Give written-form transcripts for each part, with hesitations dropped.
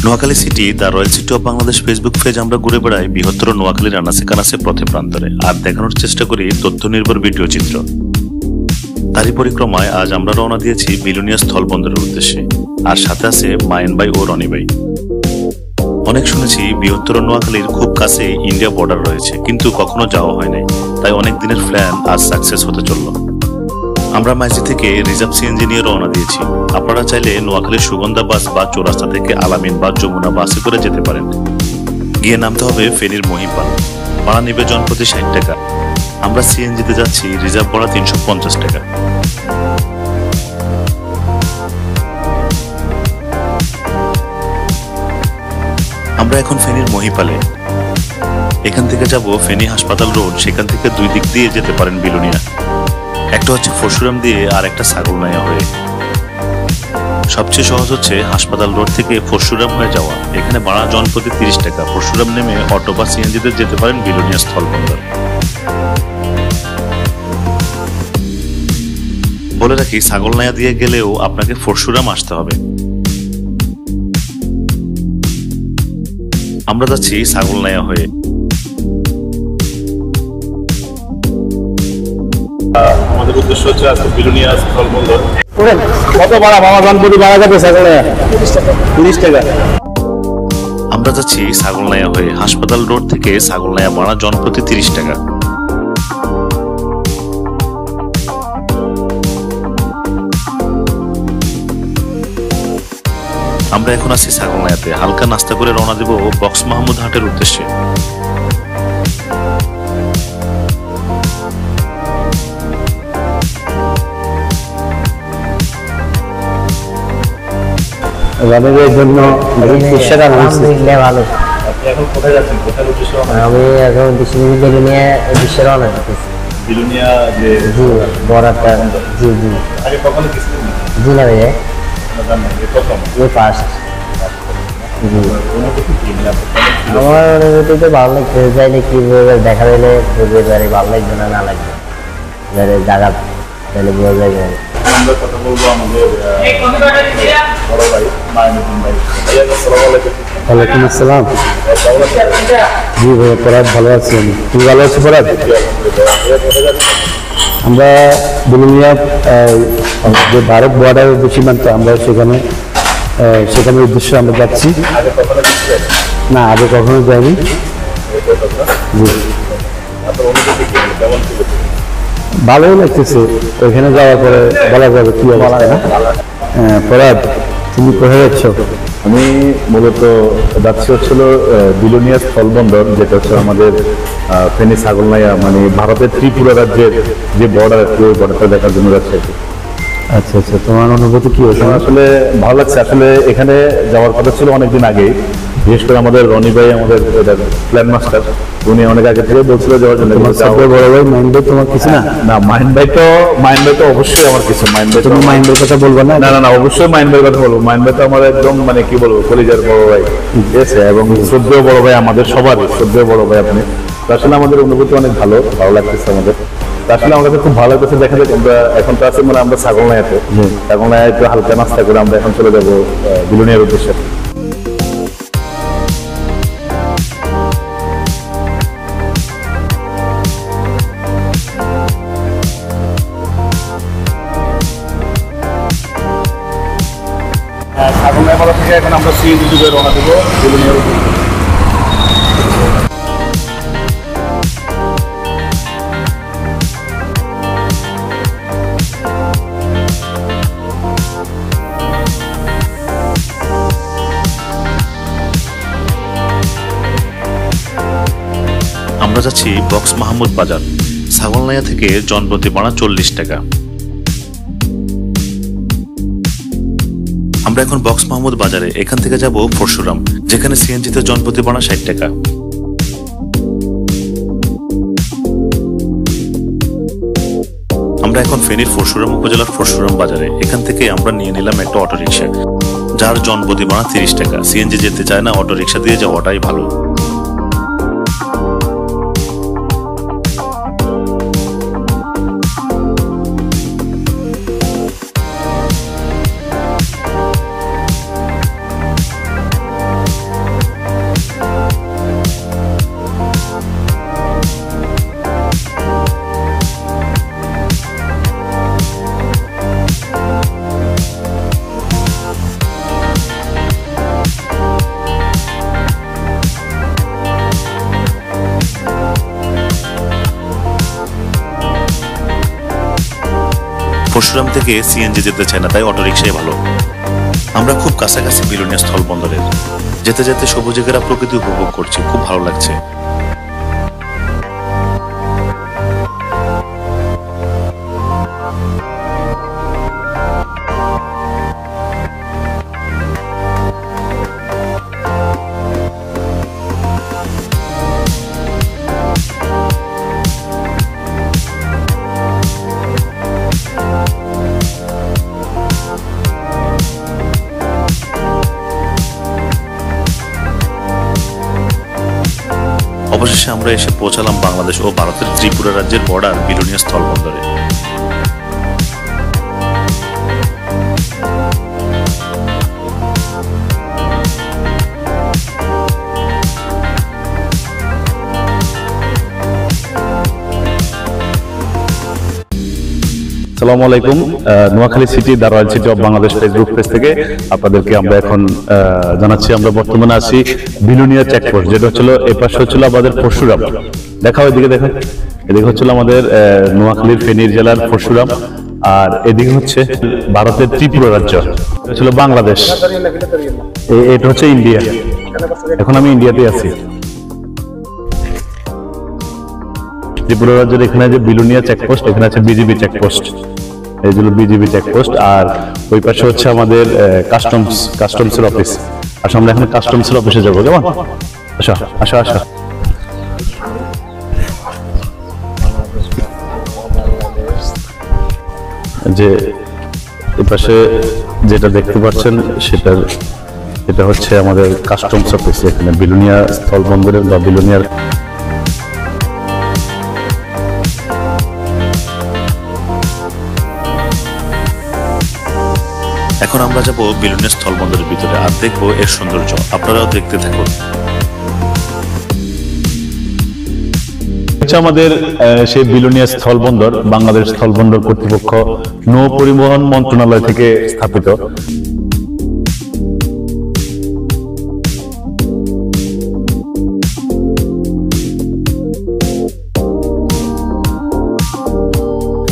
Noakhali city the royal city of Bangladesh Facebook page আমরা ঘুরে বেড়াই বৃহত্তর নোয়াখালীর আনাচে কানাচে পথে প্রান্তরে, আর দেখানোর চেষ্টা করি তথ্য নির্ভর ভিডিও চিত্র। তারই পরিক্রমায় আজ আমরা রওনা দিয়েছি বিলোনিয়া স্থলবন্দরের উদ্দেশ্যে, আর সাথে আছে মায়েন ভাই ও রনি ভাই। অনেক শুনেছি বৃহত্তর নোয়াখালীর খুব কাছে ইন্ডিয়া বর্ডার রয়েছে, কিন্তু কখনো যাওয়া হয় নাই, তাই অনেক দিনের প্ল্যান আজ সাকসেস হতে চলল। আমরা মাইজি থেকে রিজার্ভ সিএনজি নিয়ে রওনা দিয়েছি। আপনারা চাইলে নোয়াখালীর সুগন্ধা বাস বা চৌরাস্তা থেকে আলামিন বা যমুনা বাসে করে যেতে পারেন। গিয়ে নামতে হবে ফেনীর মহিপাল, ভাড়া নিবে জনপ্রতি 60 টাকা। আমরা সিএনজিতে যাচ্ছি, রিজার্ভ ভাড়া 350 টাকা। আমরা এখন ফেনীর মহিপালে। এখান থেকে যাব ফেনী হাসপাতাল রোড, সেখান থেকে দুই দিক দিয়ে যেতে পারেন বিলোনিয়া। একটা হচ্ছে পরশুরাম দিয়ে আর একটা ছাগলনাইয়া হয়ে। সবচেয়ে সহজ হচ্ছে হাসপাতাল রোড থেকে পরশুরাম হয়ে যাওয়া। এখানে ভাড়া জনপ্রতি 30 টাকা। পরশুরাম নেমে অটো বা সিএনজিতে যেতে পারেন বিলোনিয়া স্থলবন্দর। বলে রাখি, ছাগলনাইয়া দিয়ে গেলেও আপনাকে পরশুরাম আসতে হবে। আমরা যাচ্ছি ছাগলনাইয়া হয়ে। আমাদের উদ্দেশ্য হচ্ছে আজকে বিলোনিয়া স্থলবন্দর। কত ভাড়া বাবা জনপ্রতি ভাড়া যাবে ছাগলনাইয়া? 30 টাকা। আমরা যাচ্ছি ছাগলনাইয়া হয়ে। হাসপাতাল রোড থেকে ছাগলনাইয়া ভাড়া জনপ্রতি 30 টাকা। আমরা এখন আছি ছাগলনাইয়াতে। হালকা নাস্তা করে রওনা দেব বক্স মাহমুদ হাটের উদ্দেশ্যে। রনিদের জন্য ভালো। এখন কোথায় যাচ্ছেন? কোথায় উদ্দেশ্যে? আমি এখন বিলোনিয়া উদ্দেশ্যে রওনা দিতেছি। বিলোনিয়া যে বড়াটা, জি জি। আগে কখনো গেছিলেন? জি না ভাইয়া, প্রথম এই ফার্স্ট। আমার অনুভূতি তো ভালো লাগছে। চাইলে কি দেখা দিলে বুঝতে পারি ভালো লাগবে না লাগবে, জায়গা তাহলে বোঝা যাবে। আমরা কথা বলবো আমাদের বড় ভাই মাইনুদ্দিন ভাই। ওয়ালাইকুম আসসালাম। জি ভাইয়া, পরাগ ভালো আছেন? তুমি ভালো আছো পরাগ? আমরা বিলোনিয়া যে ভারত বর্ডার যে সীমান্ত, আমরা সেখানে উদ্দেশ্যে আমরা যাচ্ছি। না, আগে কখনো যাইনি। জি, ভালোই লাগতেছে। ওইখানে যাওয়ার পরে বলা যাবে কি অবস্থা। পরাগ, তুমি কোথায় যাচ্ছ? আমি মূলত যাচ্ছি হচ্ছিল বিলোনিয়া স্থলবন্দর, যেটা হচ্ছে আমাদের ফেনী ছাগলনাইয়া, মানে ভারতের ত্রিপুরা রাজ্যের যে বর্ডার, ওই বর্ডারটা দেখার জন্য যাচ্ছি। আচ্ছা আচ্ছা, তোমার অনুভূতি কি হয়েছে? আসলে ভালো লাগছে। আসলে এখানে যাওয়ার কথা ছিল অনেকদিন আগেই। বিশেষ করে আমাদের রনি ভাই, আমাদের প্ল্যান মাস্টার, উনি অনেক আগে থেকে বলছিল যাওয়ার জন্য। বড় ভাই মাইন্ড ভাই তোমার কিছু না? না, মাইন্ড ভাই তো অবশ্যই আমার কিছু। মাইন্ড ভাই, তুমি মাইন্ড ভাইয়ের কথা বলবো না? না না না, অবশ্যই মাইন্ড ভাইয়ের কথা বলবো। মাইন্ড ভাই তো আমার একদম মানে কি বলবো, কলিজার বড় ভাই, ঠিক আছে? এবং শ্রদ্ধেয় বড় ভাই, আমাদের সবারই শ্রদ্ধেয় বড় ভাই আপনি। আসলে আমাদের অনুভূতি অনেক ভালো লাগতেছে আমাদের। আসলে আমার কাছে খুব ভালো লাগতেছে। দেখা যায় আমরা এখন তো আছি মানে আমরা ছাগলনাইয়াতে। ছাগলনাইয়া একটু হালকা নাস্তা করে আমরা এখন চলে যাবো বিলোনিয়ার উদ্দেশ্যে। ছাগলনাইয়া থেকে এখন আমরা সিএনজি করে রওনা দেবো বিলোনিয়ার উদ্দেশ্যে। আমরা যাচ্ছি বক্স মাহমুদ বাজার। ছাগলনাইয়া থেকে জনপ্রতি ভাড়া 40 টাকা। আমরা এখন বক্স মাহমুদ বাজারে। এখান থেকে যাব পরশুরাম, যেখানে সিএনজিতে জনপ্রতি ভাড়া 60 টাকা। আমরা এখন ফেনীর পরশুরাম উপজেলার পরশুরাম বাজারে। এখান থেকে আমরা নিয়ে নিলাম একটা অটোরিকশা, যার জনপ্রতি ভাড়া 30 টাকা। সিএনজি যেতে চায় না, অটোরিকশা দিয়ে যাওয়াটাই ভালো। পরশুরাম থেকে সিএনজি যেতে চায় না, তাই অটোরিকশাই ভালো। আমরা খুব কাছাকাছি বিলোনিয়া স্থলবন্দরের। যেতে যেতে সবুজে ঘেরা প্রকৃতি উপভোগ করছি, খুব ভালো লাগছে। অবশেষে আমরা এসে পৌঁছালাম বাংলাদেশ ও ভারতের ত্রিপুরা রাজ্যের বর্ডার বিলোনিয়া স্থলবন্দরে। আসসালামু আলাইকুম। Noakhali city the royal city of Bangladesh Facebook page থেকে আপনাদেরকে আমরা এখন জানাচ্ছি আমরা বর্তমানে আছি বিলোনিয়া চেকপোস্ট, যেটা হচ্ছিল এই পাশে হচ্ছিল আমাদের পরশুরাম। দেখাও এদিকে, দেখো এদিকে হচ্ছিল আমাদের নোয়াখালীর ফেনী জেলার পরশুরাম, আর এদিকে হচ্ছে ভারতের ত্রিপুরা রাজ্য, এটা ছিল বাংলাদেশ, এটা হচ্ছে ইন্ডিয়া। এখন আমি ইন্ডিয়াতে আছি। ত্রিপুরা রাজ্যের এখানে যে বিলোনিয়া চেকপোস্ট, এখানে আছে বিজিবি চেকপোস্ট, এই যে বিজিবি চেকপোস্ট, আর ওই পাশে হচ্ছে আমাদের কাস্টমসের অফিস। আসলে আমরা এখন কাস্টমসের অফিসে যাবো, কেমন? আসো আসো আসো। যে এই পাশে যেটা দেখতে পাচ্ছেন সেটা হচ্ছে আমাদের কাস্টমস অফিস, এখানে বিলোনিয়া স্থলবন্দরের বা বিলোনিয়ার। এখন আমরা যাব বিলোনিয়া স্থলবন্দরের ভিতরে আর দেখবো এর সৌন্দর্য। আপনারাও দেখতে থাকুন। আমাদের সেই বিলোনিয়া স্থলবন্দর বাংলাদেশ স্থলবন্দর কর্তৃপক্ষ নৌ পরিবহন মন্ত্রণালয় থেকে স্থাপিত।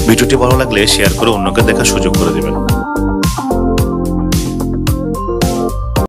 ভিডিওটি ভালো লাগলে শেয়ার করে অন্যকে দেখার সুযোগ করে দিবেন।